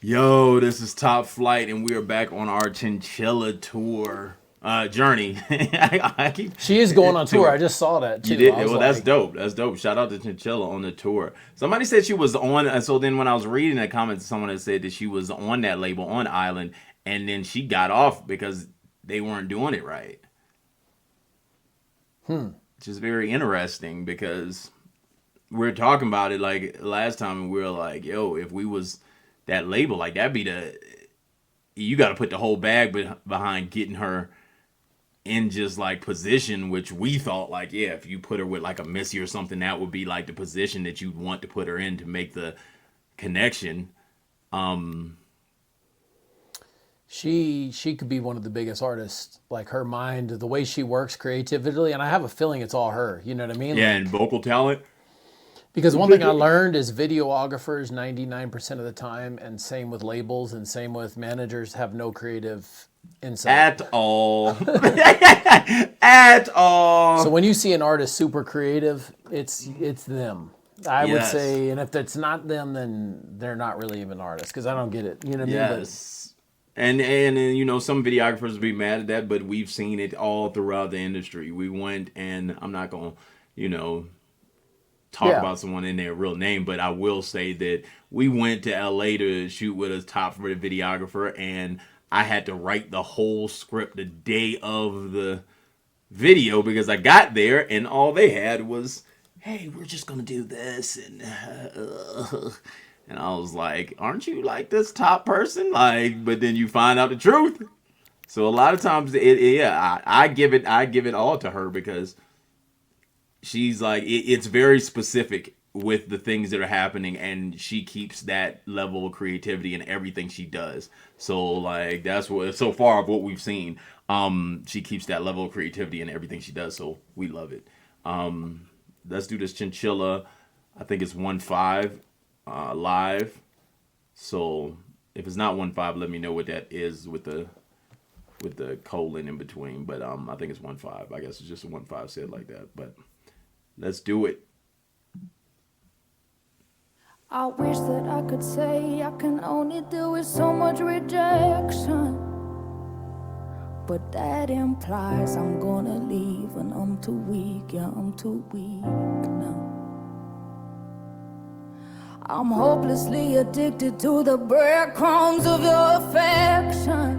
Yo, this is Top Flight, and we are back on our Chinchilla tour journey. She is going on tour. I just saw that too. You did? Well, that's dope. That's dope. Shout out to Chinchilla on the tour. Somebody said she was on, and so then when I was reading that comment, someone had said that she was on that label on Island, and then she got off because they weren't doing it right. Which is very interesting because we were talking about it like last time, and we were like, yo, if we was that label, like that'd be you got to put the whole bag behind getting her in just like position, which we thought like, yeah, if you put her with like a Missy or something, that would be like the position that you'd want to put her in to make the connection. She could be one of the biggest artists. Like her mind, the way she works creatively, and I have a feeling it's all her. You know what I mean? Yeah, Like, and vocal talent. because one thing I learned is videographers 99% of the time, and same with labels and same with managers, have no creative insight. At all. At all. So when you see an artist super creative, it's them. I would Yes. say, and if it's not them, then they're not really even artists, because I don't get it. You know what I mean? Yes. And you know, some videographers will be mad at that, but we've seen it all throughout the industry. We went, and I'm not going to, you know, talk about someone in their real name, but I will say that we went to LA to shoot with a top rated videographer, and I had to write the whole script the day of the video because I got there and all they had was, hey, we're just gonna do this, and I was like, aren't you like this top person? Like, but then you find out the truth. So a lot of times I give it all to her because she's like, it's very specific with the things that are happening, and she keeps that level of creativity in everything she does. So like, that's what, so far of what we've seen, she keeps that level of creativity in everything she does. So we love it. Let's do this Chinchilla. I think it's 1-5 live. So if it's not 1-5, let me know what that is with the colon in between. But I think it's 1-5. I guess it's just a 1-5 said like that. But let's do it. I wish that I could say I can only deal with so much rejection, but that implies I'm gonna leave and I'm too weak, yeah, I'm too weak now. I'm hopelessly addicted to the breadcrumbs of your affection.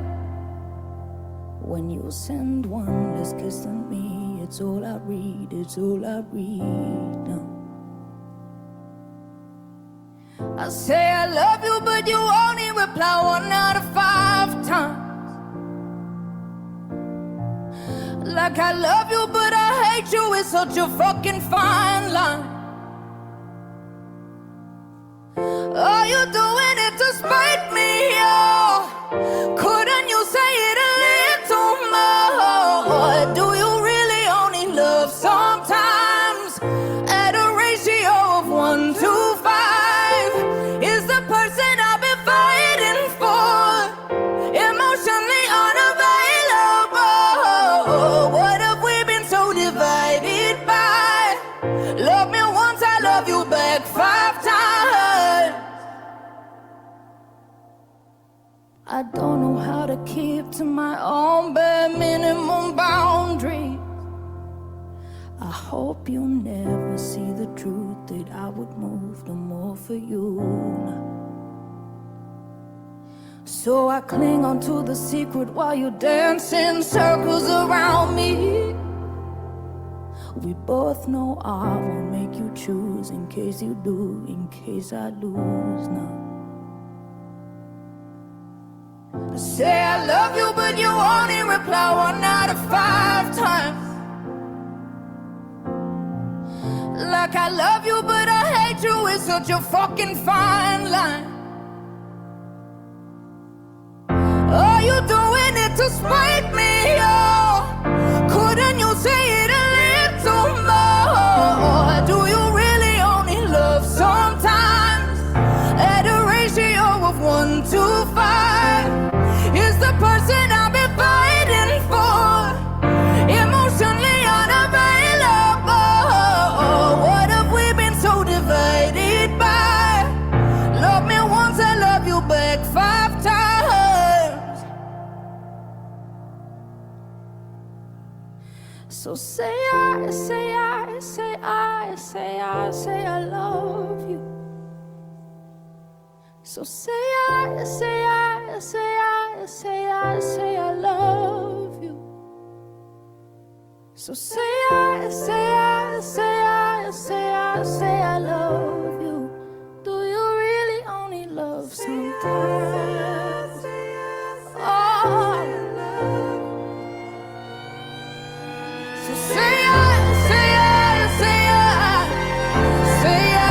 When you send one less kiss than me, it's all I read, it's all I read now. I say I love you, but you only reply 1 out of 5 times. Like I love you, but I hate you, it's such a fucking fine line. Are you doing it to spite me, oh? Couldn't you say it a little more? Do you really only love sometimes? At a ratio of 1 to 5 is the person I've been fighting for, emotionally unavailable. What have we been so divided by? Love me once, I love you back 5 times. I don't know how to keep to my own bare minimum boundaries. I hope you never see the truth, that I would move no more for you now. So I cling on to the secret while you dance in circles around me. We both know I won't make you choose, in case you do, in case I lose now. I say I love you, but you only reply 1 out of 5 times. Like I love you, but I hate you, it's such a fucking fine line. Are you doing it to spite me, oh? Couldn't you say it a little more? Do you really only love sometimes? At a ratio of 1 to 5 is the person I've been fighting for, emotionally unavailable. What have we been so divided by? Love me So say I, say I, say I, say I, say I love you. So say I, say I, say I, say I, say I love you. So say I, say I, say I, say I, say I love you. Do you really only love sometimes? Oh. So say I, say I, say I, say I,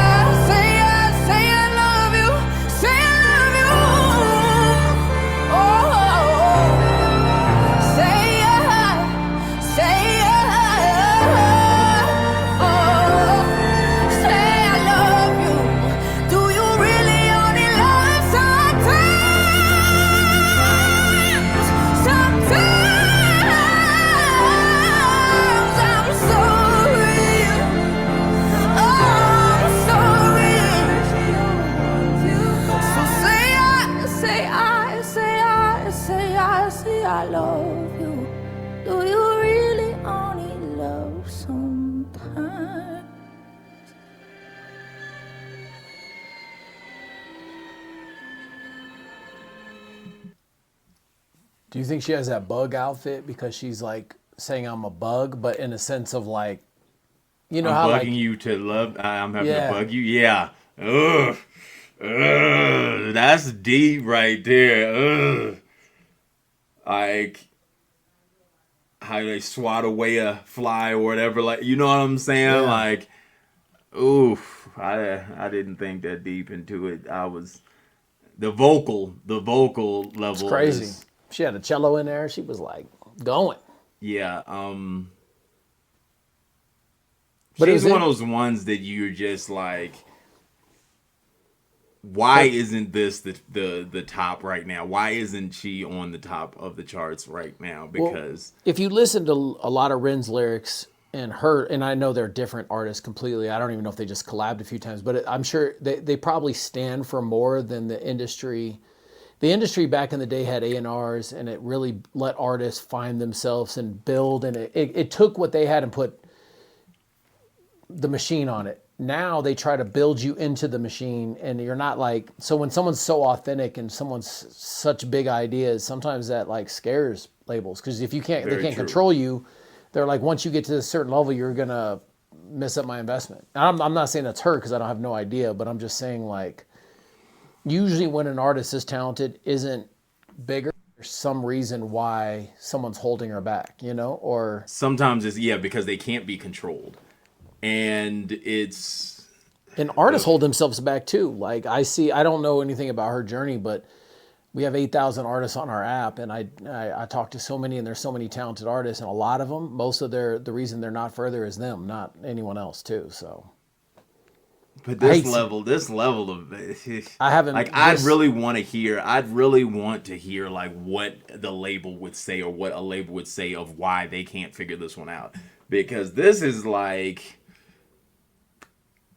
say I, say I love you, say I love you. Oh, say I, say I, oh, say I love you. Do you really only love sometimes? Sometimes. I'm sorry. I'm sorry. So say I, say I, say I, say I, say I love you. Do you really only love sometimes? Do you think she has that bug outfit because she's like saying I'm a bug, but in a sense of like, you know I'm how bugging like you to love. I'm having Yeah. to bug you. Yeah. Ugh. Ugh. That's deep right there. Ugh. Like how they swat away a fly or whatever. Like, you know what I'm saying? Yeah. Like, oof. I didn't think that deep into it. I was the vocal level It's crazy. is She had a cello in there. She was like going. yeah. But it She's was one in- of those ones that you're just like, why isn't this the top right now? Why isn't she on the top of the charts right now? Because if you listen to a lot of Ren's lyrics and her, and I know they're different artists completely. I don't even know if they just collabed a few times, but I'm sure they probably stand for more than the industry. The industry back in the day had A&Rs, and it really let artists find themselves and build, and it took what they had and put the machine on it. Now they try to build you into the machine, and you're not like, so when someone's so authentic and someone's such big ideas, sometimes that like scares labels, because if you can't, they Very can't true. control you. They're like, once you get to a certain level, you're gonna mess up my investment. I'm not saying that's her because I don't have no idea, but I'm just saying like, usually when an artist is talented isn't bigger, there's some reason why someone's holding her back, you know, or sometimes it's because they can't be controlled, and it's and artists hold themselves back too. Like I don't know anything about her journey, but we have 8,000 artists on our app, and I talk to so many, and there's so many talented artists, and a lot of them, most of the reason they're not further is them, not anyone else too. So, but I this hate- level of I haven't like I'd really want to hear like what the label would say or what a label would say of why they can't figure this one out, because this is like.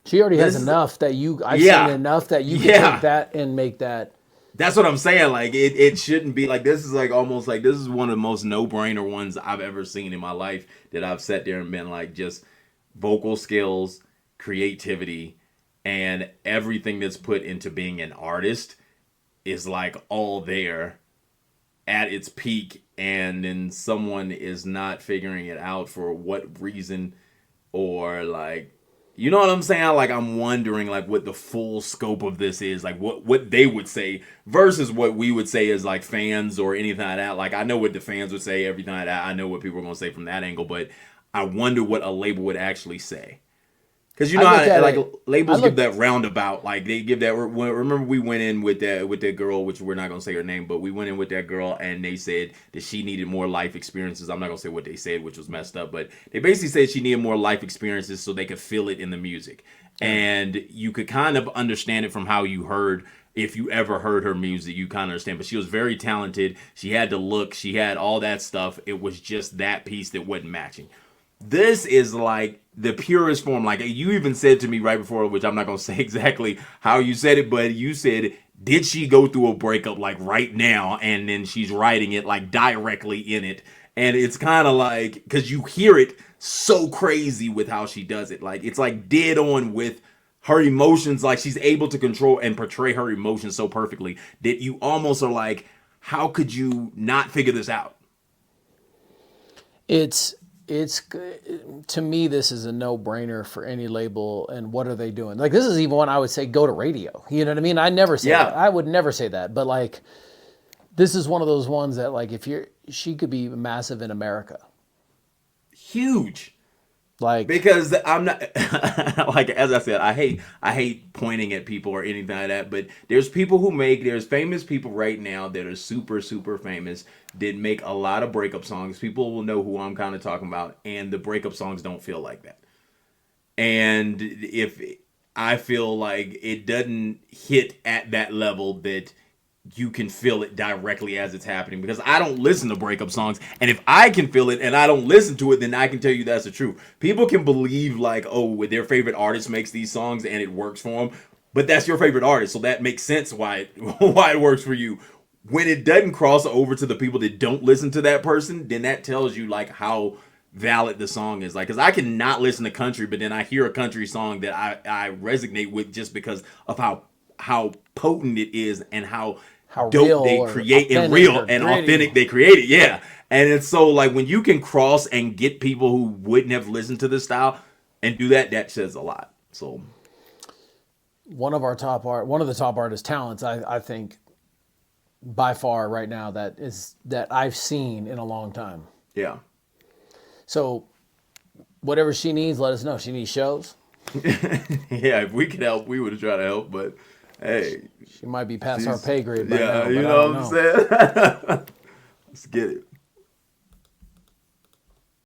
She already has This is- enough that I've Yeah. seen enough that you can Yeah. take that and make that. That's what I'm saying. Like it shouldn't be like this. Is like almost like this is one of the most no-brainer ones I've ever seen in my life that I've sat there and been like just vocal skills, creativity, and everything that's put into being an artist is like all there at its peak, and then someone is not figuring it out for what reason, or like, you know what I'm saying? Like I'm wondering like what the full scope of this is, like what they would say versus what we would say as like fans or anything like that. Like I know what the fans would say, everything like that. I know what people are gonna say from that angle, but I wonder what a label would actually say. Because you know I look how at like it- labels I look- give that roundabout, like they give that. Remember we went in with that girl, which we're not gonna say her name, but we went in with that girl, and they said that she needed more life experiences. I'm not gonna say what they said, which was messed up, but they basically said she needed more life experiences so they could feel it in the music, and you could kind of understand it from how you heard. If you ever heard her music, you kind of understand. But she was very talented. She had the look. She had all that stuff. It was just that piece that wasn't matching. This is like the purest form. Like you even said to me right before, which I'm not going to say exactly how you said it, but you said, did she go through a breakup like right now? And then she's writing it like directly in it. And it's kind of like, because you hear it so crazy with how she does it. Like, it's like dead on with her emotions. Like, she's able to control and portray her emotions so perfectly that you almost are like, how could you not figure this out? It's to me, this is a no-brainer for any label. And what are they doing? Like, this is even one I would say go to radio. You know what I mean? I never say that. I would never say that. But like, this is one of those ones that, like, she could be massive in America. Huge. Like, because I'm not like, as I said, I hate pointing at people or anything like that, but there's famous people right now that are super, super famous that make a lot of breakup songs. People will know who I'm kind of talking about, and the breakup songs don't feel like that. And if I feel like it doesn't hit at that level that you can feel it directly as it's happening, because I don't listen to breakup songs, and if I can feel it and I don't listen to it, then I can tell you that's the truth. People can believe like, oh, their favorite artist makes these songs and it works for them, but that's your favorite artist, so that makes sense why it works for you. When it doesn't cross over to the people that don't listen to that person, then that tells you like how valid the song is. Like, because I can not listen to country, but then I hear a country song that I resonate with just because of how potent it is and how dope they create and real and authentic they create it. Yeah. And it's so like, when you can cross and get people who wouldn't have listened to this style and do that, that says a lot. So one of the top artist talents, I think by far right now that I've seen in a long time. Yeah. So whatever she needs, let us know. She needs shows. Yeah, if we could help, we would have tried to help, but hey, she might be past our pay grade by now. You know what I'm saying? Let's get it.